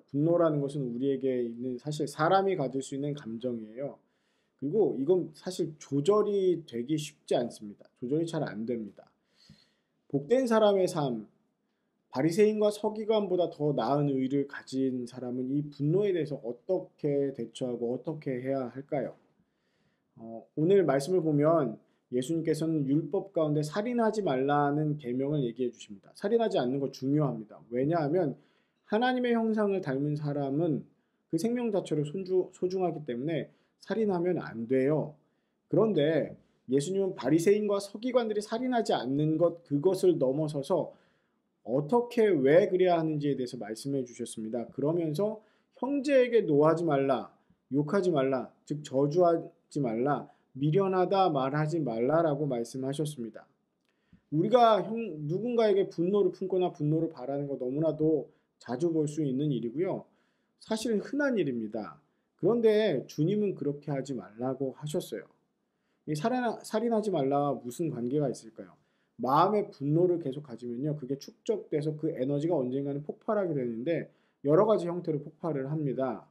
분노라는 것은 우리에게 있는 사실 사람이 가질 수 있는 감정이에요. 그리고 이건 사실 조절이 되기 쉽지 않습니다. 조절이 잘 안 됩니다. 복된 사람의 삶, 바리새인과 서기관보다 더 나은 의를 가진 사람은 이 분노에 대해서 어떻게 대처하고 어떻게 해야 할까요? 오늘 말씀을 보면 예수님께서는 율법 가운데 살인하지 말라는 계명을 얘기해 주십니다. 살인하지 않는 거 중요합니다. 왜냐하면 하나님의 형상을 닮은 사람은 그 생명 자체를 소중하기 때문에 살인하면 안 돼요. 그런데 예수님은 바리새인과 서기관들이 살인하지 않는 것, 그것을 넘어서서 어떻게 왜 그래야 하는지에 대해서 말씀해 주셨습니다. 그러면서 형제에게 노하지 말라, 욕하지 말라, 즉 저주하지 말라, 미련하다 말하지 말라라고 말씀하셨습니다. 우리가 누군가에게 분노를 품거나 분노를 바라는 거 너무나도 자주 볼 수 있는 일이고요. 사실은 흔한 일입니다. 그런데 주님은 그렇게 하지 말라고 하셨어요. 이 살인하지 말라와 무슨 관계가 있을까요? 마음의 분노를 계속 가지면요, 그게 축적돼서 그 에너지가 언젠가는 폭발하게 되는데 여러 가지 형태로 폭발을 합니다.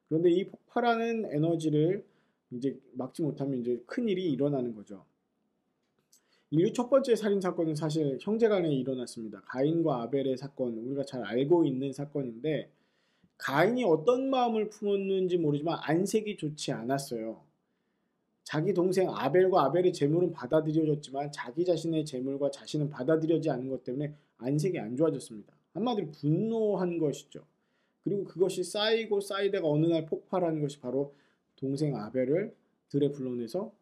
그런데 이 폭발하는 에너지를 이제 막지 못하면 이제 큰 일이 일어나는 거죠. 인류 첫 번째 살인 사건은 사실 형제간에 일어났습니다. 가인과 아벨의 사건, 우리가 잘 알고 있는 사건인데 가인이 어떤 마음을 품었는지 모르지만 안색이 좋지 않았어요. 자기 동생 아벨과 아벨의 재물은 받아들여졌지만 자기 자신의 재물과 자신은 받아들여지지 않은 것 때문에 안색이 안 좋아졌습니다. 한마디로 분노한 것이죠. 그리고 그것이 쌓이고 쌓이다가 어느 날 폭발하는 것이 바로 동생 아벨을 들에 불러내서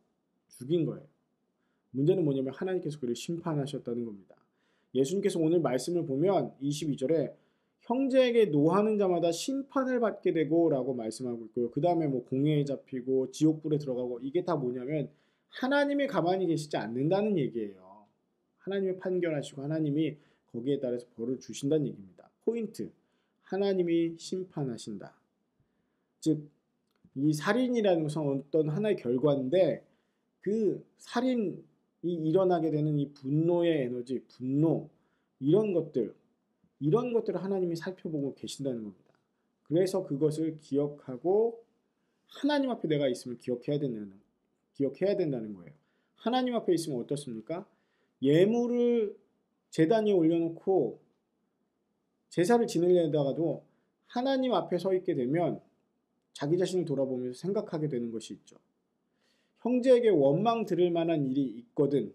죽인 거예요. 문제는 뭐냐면 하나님께서 그를 심판하셨다는 겁니다. 예수님께서 오늘 말씀을 보면 22절에 형제에게 노하는 자마다 심판을 받게 되고 라고 말씀하고 있고요. 그 다음에 뭐 공회에 잡히고 지옥불에 들어가고, 이게 다 뭐냐면 하나님이 가만히 계시지 않는다는 얘기예요. 하나님이 판결하시고 하나님이 거기에 따라서 벌을 주신다는 얘기입니다. 포인트, 하나님이 심판하신다. 즉 이 살인이라는 것은 어떤 하나의 결과인데 그 살인이 일어나게 되는 이 분노의 에너지, 분노, 이런 것들을 하나님이 살펴보고 계신다는 겁니다. 그래서 그것을 기억하고 하나님 앞에 내가 있음을 기억해야 된다는 거예요. 하나님 앞에 있으면 어떻습니까? 예물을 제단 위에 올려놓고 제사를 지내려다가도 하나님 앞에 서 있게 되면 자기 자신을 돌아보면서 생각하게 되는 것이 있죠. 형제에게 원망 들을 만한 일이 있거든,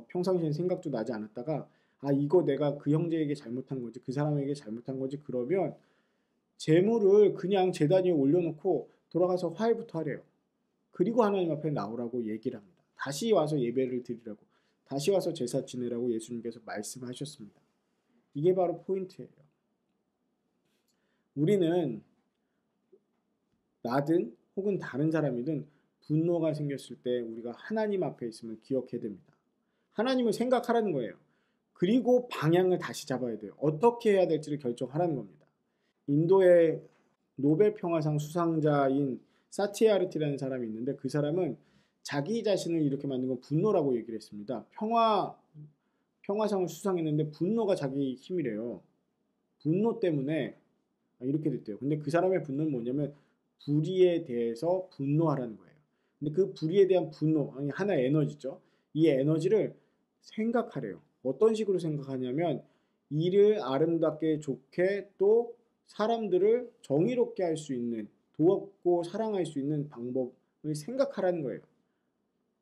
평상시엔 생각도 나지 않았다가 이거 내가 그 형제에게 잘못한 거지, 그 사람에게 잘못한 거지, 그러면 재물을 그냥 제단 위에 올려놓고 돌아가서 화해부터 하래요. 그리고 하나님 앞에 나오라고 얘기를 합니다. 다시 와서 예배를 드리라고, 다시 와서 제사 지내라고 예수님께서 말씀하셨습니다. 이게 바로 포인트예요. 우리는 나든 혹은 다른 사람이든 분노가 생겼을 때 우리가 하나님 앞에 있음을 기억해야 됩니다. 하나님을 생각하라는 거예요. 그리고 방향을 다시 잡아야 돼요. 어떻게 해야 될지를 결정하라는 겁니다. 인도의 노벨 평화상 수상자인 사티아르티라는 사람이 있는데 그 사람은 자기 자신을 이렇게 만든 건 분노라고 얘기를 했습니다. 평화상을 수상했는데 분노가 자기 힘이래요. 분노 때문에 이렇게 됐대요. 근데 그 사람의 분노는 뭐냐면 불의에 대해서 분노하라는 거예요. 근데 그 불의에 대한 분노, 하나의 에너지죠. 이 에너지를 생각하래요. 어떤 식으로 생각하냐면 일을 아름답게 좋게, 또 사람들을 정의롭게 할 수 있는, 도왔고 사랑할 수 있는 방법을 생각하라는 거예요.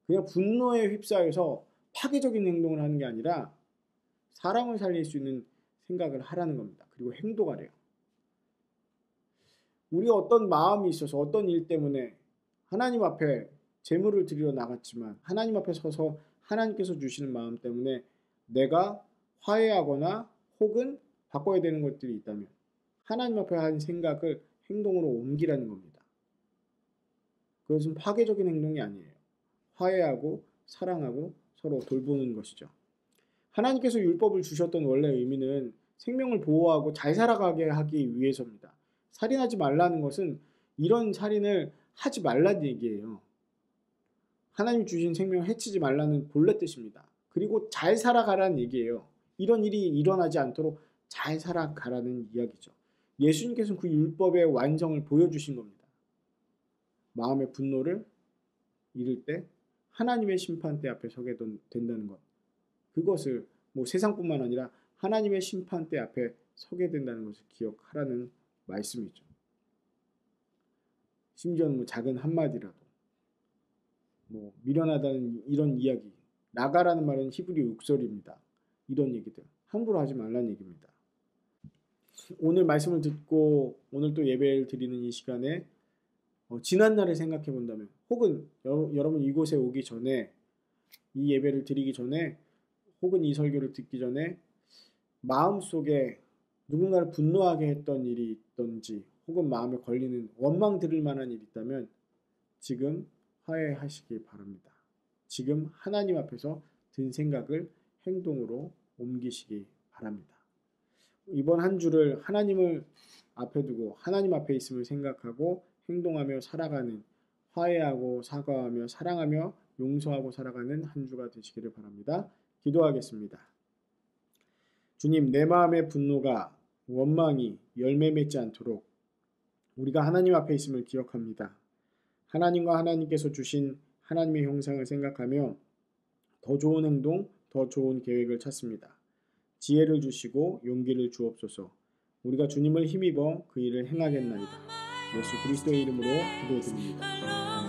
그냥 분노에 휩싸여서 파괴적인 행동을 하는 게 아니라 사람을 살릴 수 있는 생각을 하라는 겁니다. 그리고 행동하래요. 우리가 어떤 마음이 있어서 어떤 일 때문에 하나님 앞에 제물을 드리러 나갔지만 하나님 앞에 서서 하나님께서 주시는 마음 때문에 내가 화해하거나 혹은 바꿔야 되는 것들이 있다면 하나님 앞에 한 생각을 행동으로 옮기라는 겁니다. 그것은 파괴적인 행동이 아니에요. 화해하고 사랑하고 서로 돌보는 것이죠. 하나님께서 율법을 주셨던 원래 의미는 생명을 보호하고 잘 살아가게 하기 위해서입니다. 살인하지 말라는 것은 이런 살인을 하지 말라는 얘기예요. 하나님 주신 생명을 해치지 말라는 본래 뜻입니다. 그리고 잘 살아가라는 얘기예요. 이런 일이 일어나지 않도록 잘 살아가라는 이야기죠. 예수님께서는 그 율법의 완성을 보여주신 겁니다. 마음의 분노를 이룰 때 하나님의 심판대 앞에 서게 된다는 것. 그것을 세상뿐만 아니라 하나님의 심판대 앞에 서게 된다는 것을 기억하라는 말씀이죠. 심지어는 작은 한마디라도 미련하다는 이런 이야기, 나가라는 말은 히브리 욕설입니다. 이런 얘기들 함부로 하지 말라는 얘기입니다. 오늘 말씀을 듣고 오늘 또 예배를 드리는 이 시간에 지난 날을 생각해 본다면, 혹은 여러분 이곳에 오기 전에, 이 예배를 드리기 전에, 혹은 이 설교를 듣기 전에 마음속에 누군가를 분노하게 했던 일이 있던지, 혹은 마음에 걸리는 원망 들을 만한 일이 있다면 지금 화해하시기 바랍니다. 지금 하나님 앞에서 든 생각을 행동으로 옮기시기 바랍니다. 이번 한 주를 하나님을 앞에 두고 하나님 앞에 있음을 생각하고 행동하며 살아가는, 화해하고 사과하며 사랑하며 용서하고 살아가는 한 주가 되시기를 바랍니다. 기도하겠습니다. 주님, 내 마음의 분노가, 원망이 열매 맺지 않도록 우리가 하나님 앞에 있음을 기억합니다. 하나님과 하나님께서 주신 하나님의 형상을 생각하며 더 좋은 행동, 더 좋은 계획을 찾습니다. 지혜를 주시고 용기를 주옵소서. 우리가 주님을 힘입어 그 일을 행하겠나이다. 예수 그리스도의 이름으로 기도드립니다.